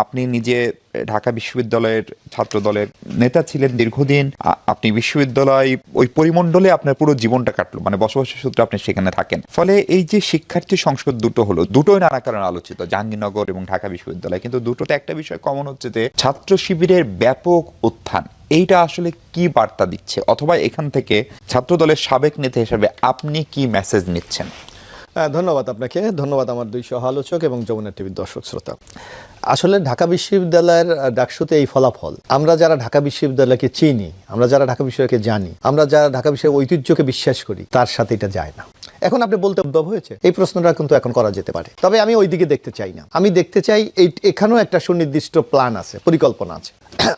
আপনি নিজে ঢাকা বিশ্ববিদ্যালয়ের ছাত্র দলের নেতা ছিলেন দীর্ঘদিন, আপনি বিশ্ববিদ্যালয় ওই পরিমণ্ডলে আপনার পুরো জীবনটা কাটলো, মানে বসবাসের সূত্রে আপনি সেখানে থাকেন। ফলে এই যে শিক্ষার্থী সংসদ দুটো হলো, দুটোই নানা কারণে আলোচিত, জাহাঙ্গীরনগর এবং ঢাকা বিশ্ববিদ্যালয়, কিন্তু দুটোতে একটা বিষয় কমন হচ্ছে যে ছাত্র শিবিরের ব্যাপক উত্থান। এইটা আসলে কি বার্তা দিচ্ছে, অথবা এখান থেকে ছাত্র দলের সাবেক নেতা হিসেবে আপনি কি মেসেজ নিচ্ছেন? ধন্যবাদ আপনাকে, ধন্যবাদ আমার দুই সহ আলোচক এবং যমুনা টিভির দর্শক শ্রোতা। আসলে ঢাকা বিশ্ববিদ্যালয়ের ডাকসুতে এই ফলাফল, আমরা যারা ঢাকা বিশ্ববিদ্যালয়কে চিনি, আমরা যারা ঢাকা বিশ্ববিদ্যালয়কে জানি, আমরা যারা ঢাকা বিশ্ববিদ্যালয়ের ঐতিহ্যকে বিশ্বাস করি, তার সাথে এটা যায় না। এখন আপনি বলতে উদ্ভব হয়েছে, এই প্রশ্নটা কিন্তু এখন করা যেতে পারে, তবে আমি ওই দিকে দেখতে চাই না। আমি দেখতে চাই এখানেও একটা সুনির্দিষ্ট প্ল্যান আছে, পরিকল্পনা আছে।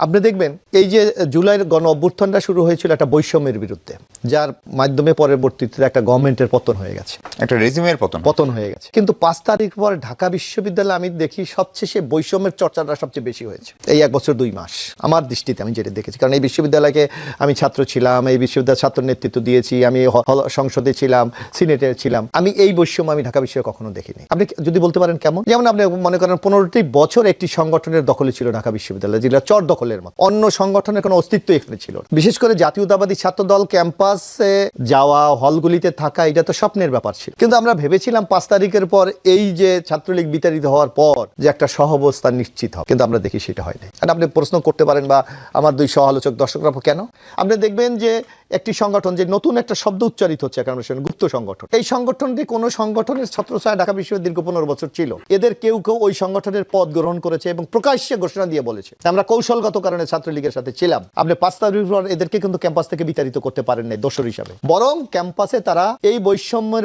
আপনি দেখবেন এই যে জুলাইয়ের গণ অভ্যুত্থানটা শুরু হয়েছিল একটা বৈষম্যের বিরুদ্ধে, যার মাধ্যমে পরবর্তীতে একটা গভর্নমেন্টের পতন হয়ে গেছে, একটা রেজিমের পতন হয়ে গেছে। কিন্তু 5 তারিখ পর ঢাকা বিশ্ববিদ্যালয়ে আমি দেখি সবচেয়ে বৈষম্যের চর্চাটা সবচেয়ে বেশি হয়েছে এই 1 বছর 2 মাস, আমার দৃষ্টিতে আমি যেটা দেখেছি। কারণ এই বিশ্ববিদ্যালয়কে আমি ছাত্র ছিলাম, এই বিশ্ববিদ্যালয় ছাত্র নেতৃত্ব দিয়েছি, আমি সংসদে ছিলাম, সিনেটে ছিলাম, আমি এই বৈষম্য আমি ঢাকা বিশ্ববিদ্যালয়ে কখনো দেখিনি। আপনি যদি বলতে পারেন কেমন, যেমন আপনি মনে করেন 15টি বছর একটি সংগঠনের দখলে ছিল ঢাকা বিশ্ববিদ্যালয়, যেটা চর দখলের মতো, অন্য সংগঠনের কোনো অস্তিত্ব এখানে ছিল। বিশেষ করে জাতীয়তাবাদী ছাত্র দল ক্যাম্পাসে যাওয়া, হলগুলিতে থাকা, এটা তো স্বপ্নের ব্যাপার ছিল। কিন্তু আমরা ভেবেছিলাম 5 তারিখের পর এই যে ছাত্রলীগ বিতাড়িত হওয়ার পর যে একটা সহাবস্থান নিশ্চিত হবে, কিন্তু আমরা দেখি সেটা হয়নি। আর আপনি প্রশ্ন করতে পারেন, বা আমার দুই সহ আলোচক দর্শকরা, কেন? আপনি দেখবেন যে একটি সংগঠন, যে নতুন একটা শব্দ উচ্চারিত হচ্ছে এখন, গুপ্ত সংগঠন। এই সংগঠনটি কোন সংগঠনের ছত্রছায়া ঢাকা বিশ্ববিদ্যালয় দীর্ঘ 15 বছর ছিল। এদের কেউ কেউ ওই সংগঠনের পদ গ্রহণ করেছে এবং প্রকাশ্যে ঘোষণা দিয়ে বলেছে আমরা কৌশলগত কারণে ছাত্রলীগের সাথে ছিলাম। আপনি 5 তারিখ পর এদেরকে কিন্তু ক্যাম্পাস থেকে বিতাড়িত করতে পারেন নাই দোষর হিসাবে, বরং ক্যাম্পাসে তারা এই বৈষম্যের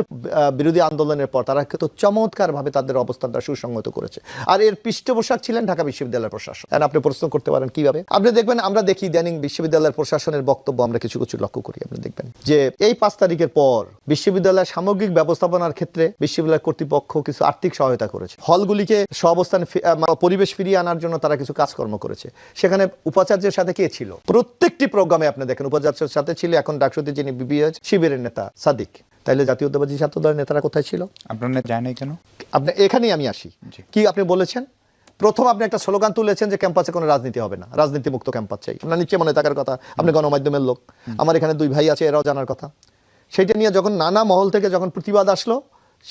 বিরোধী আন্দোলনের পর তারা কিন্তু চমৎকার ভাবে তাদের অবস্থানটা সুসংহত করেছে। আর এর পৃষ্ঠপোষক ছিলেন ঢাকা বিশ্ববিদ্যালয়ের প্রশাসন। আপনি প্রশ্ন করতে পারেন কিভাবে? আপনি দেখবেন, আমরা দেখি ইদানিং বিশ্ববিদ্যালয়ের প্রশাসনের বক্তব্য আমরা কিছু কিছু লক্ষ্য করি। আপনি দেখবেন যে এই 5 তারিখের পর বিশ্ববিদ্যালয়ের সামগ্রিক ব্যবস্থাপনার ক্ষেত্রে বিশ্ববিদ্যালয় কর্তৃপক্ষ কিছু আর্থিক সহায়তা করেছে, হলগুলিকে সহাবস্থান পরিবেশ ফিরিয়ে আনার জন্য তারা কিছু কাজকর্ম করেছে। সেখানে উপাচার্যের সাথে কে ছিল? প্রত্যেকটি প্রোগ্রামে আপনি দেখেন উপাচার্যের সাথে ছিল এখন ডাকসুতে যিনি বিবিএস শিবিরের নেতা সাদিক। তাইলে জাতীয়তাবাদী ছাত্র দলের নেতারা কোথায় ছিল? আপনার যায় নাই কেন? আপনি এখানেই আমি আসি। কি আপনি বলেছেন? প্রথম আপনি একটা স্লোগান তুলেছেন যে ক্যাম্পাসে কোনো রাজনীতি হবে না, রাজনীতি মুক্ত ক্যাম্পাস চাই। আপনার নিশ্চয়ই মনে থাকার কথা, আপনি গণমাধ্যমের লোক, আমার এখানে 2 ভাই আছে, এরাও জানার কথা। সেটা নিয়ে যখন নানা মহল থেকে যখন প্রতিবাদ আসলো,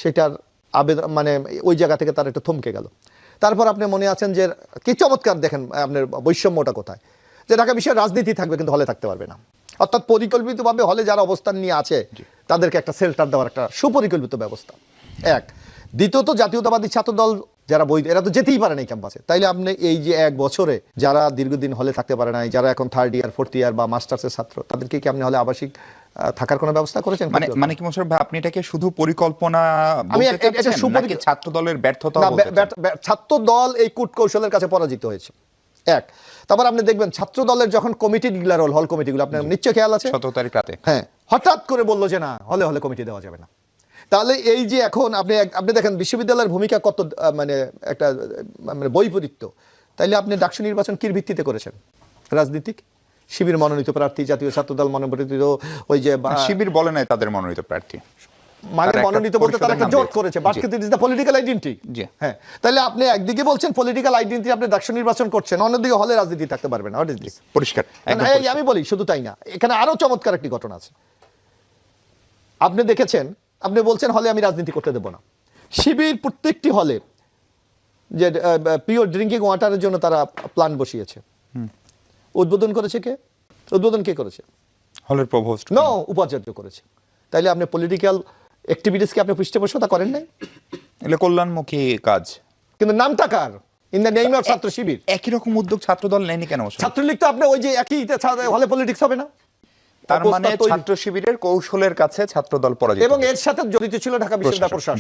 সেটার আবেদন মানে ওই জায়গা থেকে তার একটু থমকে গেল। তারপর আপনি মনে আছেন যে কি চমৎকার দেখেন আপনার বৈষম্যটা কোথায়, যে ঢাকা বিশ্বের রাজনীতি থাকবে কিন্তু হলে থাকতে পারবে না। অর্থাৎ পরিকল্পিতভাবে হলে যারা অবস্থান নিয়ে আছে তাদেরকে একটা শেল্টার দেওয়ার একটা সুপরিকল্পিত ব্যবস্থা। এক। দ্বিতীয়ত জাতীয়তাবাদী ছাত্র দল যারা বৈধ, এরা তো যেতেই পারে না এই ক্যাম্পাসে। তাইলে আপনি এই যে 1 বছরে যারা দীর্ঘদিন হলে থাকতে পারে নাই, যারা এখন 3rd ইয়ার 4th ইয়ার বা মাস্টার্সের ছাত্র, তাদেরকে কি আপনি হলে আবাসিক থাকার কোনো ব্যবস্থা করেছেন? মানে কি মোশাররফ ভাই, আপনি এটাকে শুধু পরিকল্পনা বলতে চাচ্ছেন নাকি ছাত্র দলের ব্যর্থতা বলতে চাচ্ছেন? ছাত্র দল এই কূট কৌশলের কাছে পরাজিত হয়েছে। এক। তারপর আপনি দেখবেন ছাত্র দলের যখন কমিটি ডিক্লেয়ার হল, হল কমিটিগুলো আপনার নিশ্চয় খেয়াল আছে, 17 তারিখ রাতে, হ্যাঁ, হঠাৎ করে বললো যে না, হলে হলে কমিটি দেওয়া যাবে না। তাহলে এই যে এখন আপনি দেখেন বিশ্ববিদ্যালয়ের ভূমিকা কত মানে একটা মানে বৈপরীত্য। তাইলে আপনি ডাকসু নির্বাচন কির ভিত্তিতে করেছেন? রাজনীতিক, শিবির মনোনীত প্রার্থী, জাতীয় ছাত্র দল মনোনীত, ওই যে শিবির বলে নাই তাদের মনোনীত প্রার্থী, মানে মনোনীত বলতে তারা একটা জোট করেছে, but it is the political identity. হ্যাঁ, তাহলে আপনি একদিকে বলছেন পলিটিক্যাল আইডেন্টিটি, আপনি ডাকসু নির্বাচন করছেন, অন্যদিকে হলে রাজনীতি থাকতে পারবে না। What is this? পরিষ্কার। আমি বলি শুধু তাই না, এখানে আরো চমৎকার একটি ঘটনা আছে। আপনি দেখেছেন, আপনি বলছেন হলে আমি রাজনীতি করতে দেব না। শিবির প্রত্যেকটি হলে যে পিওর ড্রিঙ্কিং ওয়াটারের জন্য তারা প্ল্যান বসিয়েছে। উদ্বোধন করেছে কে? উদ্বোধন কে করেছে? হলের প্রভোস্ট? নো, উপাচার্য করেছে। তাইলে আপনি পলিটিক্যাল অ্যাক্টিভিটিসকে আপনি পৃষ্ঠপোষকতা করেন নাই? এগুলো কল্যাণমুখী কাজ, কিন্তু নামটা কার? ইন দ্য নেম অফ ছাত্র শিবির। একই রকম উদ্যোগ ছাত্র দল নেয়নি কেন? ছাত্রলীগ তো আপনি ওই যে একই হলে পলিটিক্স হবে না? তার মানে ছাত্র শিবিরের কৌশলের কাছে ছাত্র দল পরাজিত, এবং এর সাথে জড়িত ছিল ঢাকা বিশ্ববিদ্যালয় প্রশাসন।